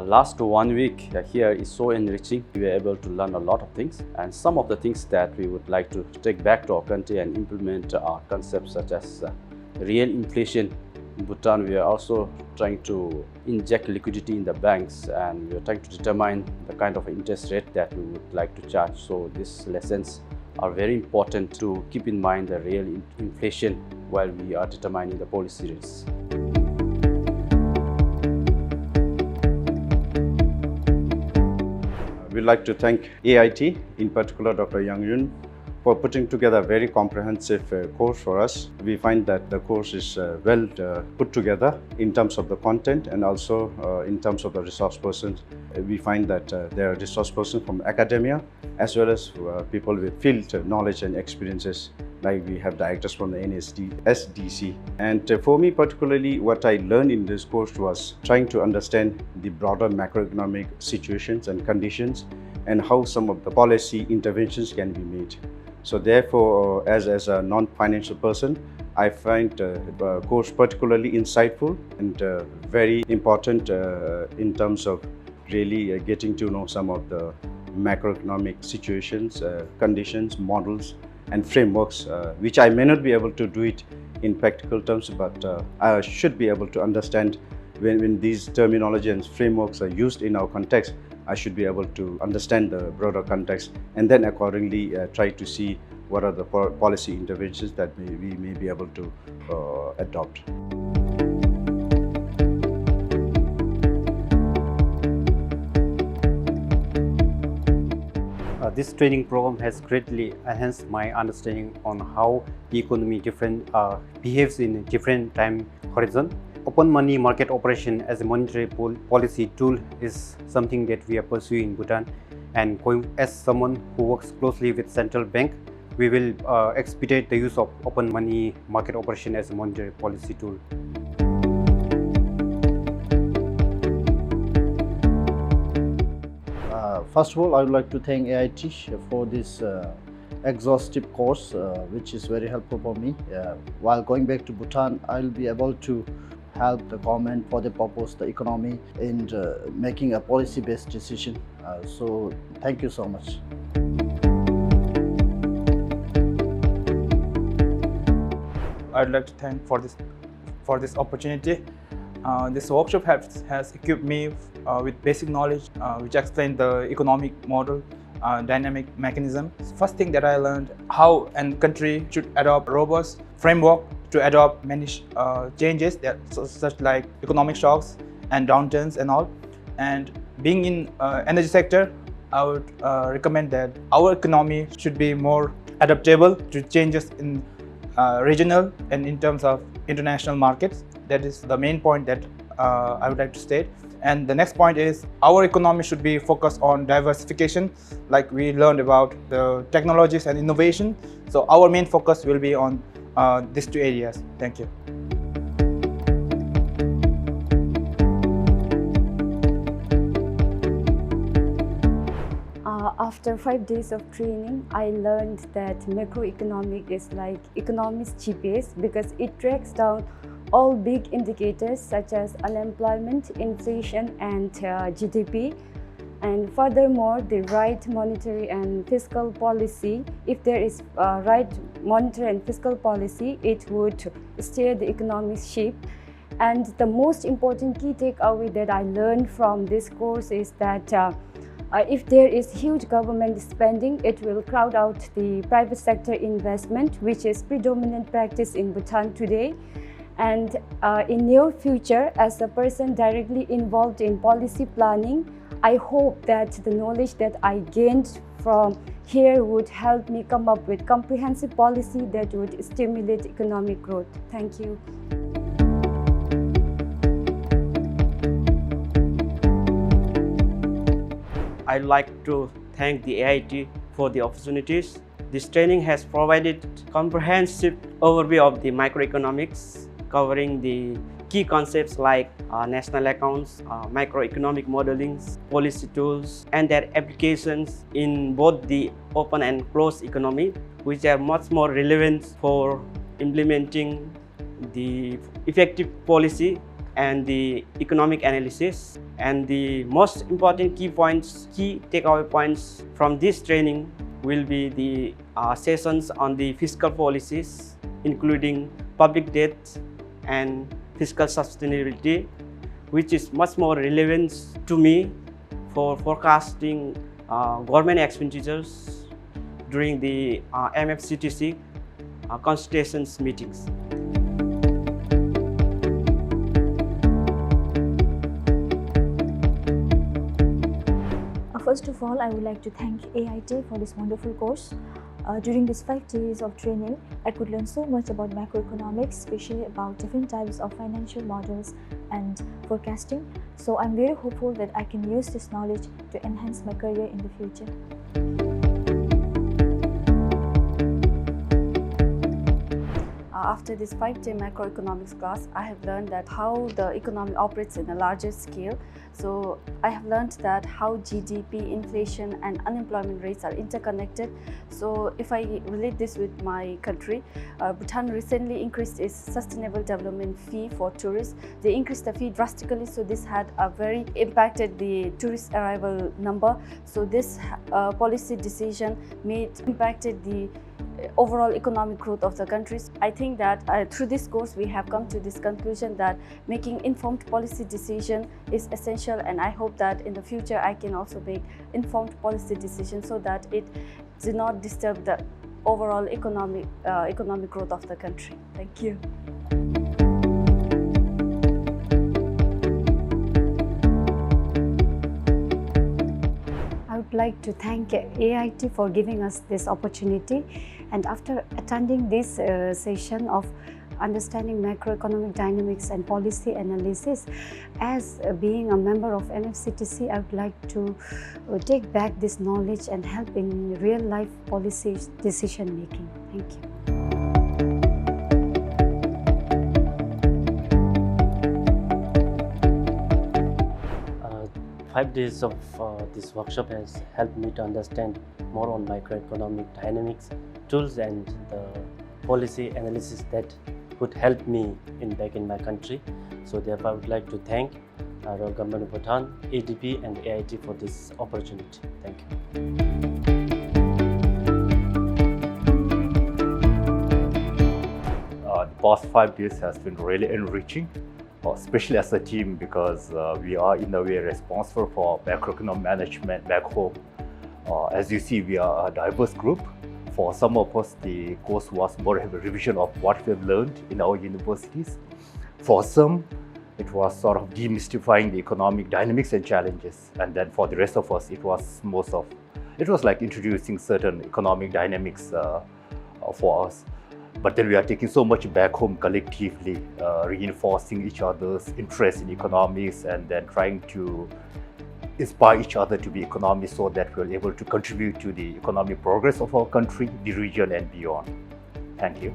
Last 1 week here is so enriching. We were able to learn a lot of things, and some of the things that we would like to take back to our country and implement are concepts such as real inflation. In Bhutan, we are also trying to inject liquidity in the banks, and we are trying to determine the kind of interest rate that we would like to charge. So these lessons are very important to keep in mind the real inflation while we are determining the policy rates. We'd like to thank AIT, in particular Dr. Yang Yun, for putting together a very comprehensive course for us. We find that the course is well put together in terms of the content and also in terms of the resource persons. We find that there are resource persons from academia as well as people with field knowledge and experiences, like we have directors from the SDC. And for me particularly, what I learned in this course was trying to understand the broader macroeconomic situations and conditions and how some of the policy interventions can be made. So therefore, as a non-financial person, I find the course particularly insightful and very important in terms of really getting to know some of the macroeconomic situations, conditions, models and frameworks, which I may not be able to do it in practical terms, but I should be able to understand when these terminology and frameworks are used in our context. I should be able to understand the broader context and then accordingly try to see what are the policy interventions that we may be able to adopt. This training program has greatly enhanced my understanding on how the economy behaves in different time horizon. Open money market operation as a monetary policy tool is something that we are pursuing in Bhutan, and as someone who works closely with central bank, we will expedite the use of open money market operation as a monetary policy tool. First of all, I would like to thank AIT for this exhaustive course, which is very helpful for me. While going back to Bhutan, I will be able to help the government for the purpose, the economy, and making a policy-based decision. So thank you so much. I'd like to thank for this opportunity. This workshop has equipped me with basic knowledge which explain the economic model, dynamic mechanism. First thing that I learned, how a country should adopt robust framework to adopt many changes that such like economic shocks and downturns and all. And being in energy sector, I would recommend that our economy should be more adaptable to changes in regional and in terms of international markets. That is the main point that I would like to state. And the next point is our economy should be focused on diversification, like we learned about the technologies and innovation. So our main focus will be on these two areas. Thank you. After 5 days of training, I learned that macroeconomic is like economy's GPS because it tracks down all big indicators such as unemployment, inflation, and GDP. And furthermore, the right monetary and fiscal policy, if there is right monetary and fiscal policy, it would steer the economic ship. And the most important key takeaway that I learned from this course is that if there is huge government spending, it will crowd out the private sector investment, which is predominant practice in Bhutan today. And in near future, as a person directly involved in policy planning, I hope that the knowledge that I gained from here would help me come up with comprehensive policy that would stimulate economic growth. Thank you. I'd like to thank the AIT for the opportunities. This training has provided comprehensive overview of the microeconomics, covering the key concepts like national accounts, macroeconomic modeling, policy tools, and their applications in both the open and closed economy, which are much more relevant for implementing the effective policy and the economic analysis. And the most important key takeaway points from this training will be the sessions on the fiscal policies, including public debt and fiscal sustainability, which is much more relevant to me for forecasting government expenditures during the MFCTC consultations meetings. First of all, I would like to thank AIT for this wonderful course. During these 5 days of training, I could learn so much about macroeconomics, especially about different types of financial models and forecasting. So I'm very hopeful that I can use this knowledge to enhance my career in the future. After this 5-day macroeconomics class, I have learned that how the economy operates in a larger scale. So I have learned that how GDP, inflation and unemployment rates are interconnected. So if I relate this with my country, Bhutan recently increased its sustainable development fee for tourists. They increased the fee drastically, so this had a very impacted the tourist arrival number. So this policy decision impacted the overall economic growth of the countries. I think that through this course we have come to this conclusion that making informed policy decision is essential, and I hope that in the future I can also make informed policy decisions so that it do not disturb the overall economic growth of the country. Thank you. I would like to thank AIT for giving us this opportunity, and after attending this session of understanding macroeconomic dynamics and policy analysis, as being a member of MFCTC, I would like to take back this knowledge and help in real life policy decision making. Thank you. 5 days of this workshop has helped me to understand more on macroeconomic dynamics, tools and the policy analysis that would help me back in my country. So therefore I would like to thank our government of Bhutan, ADB and AIT for this opportunity. Thank you. The past 5 days has been really enriching, especially as a team, because we are in a way responsible for macroeconomic management back home. As you see, we are a diverse group. For some of us, the course was more of a revision of what we have learned in our universities. For some, it was sort of demystifying the economic dynamics and challenges. And then for the rest of us, it was like introducing certain economic dynamics for us. But then we are taking so much back home collectively, reinforcing each other's interest in economics and then trying to inspire each other to be economists so that we're able to contribute to the economic progress of our country, the region and beyond. Thank you.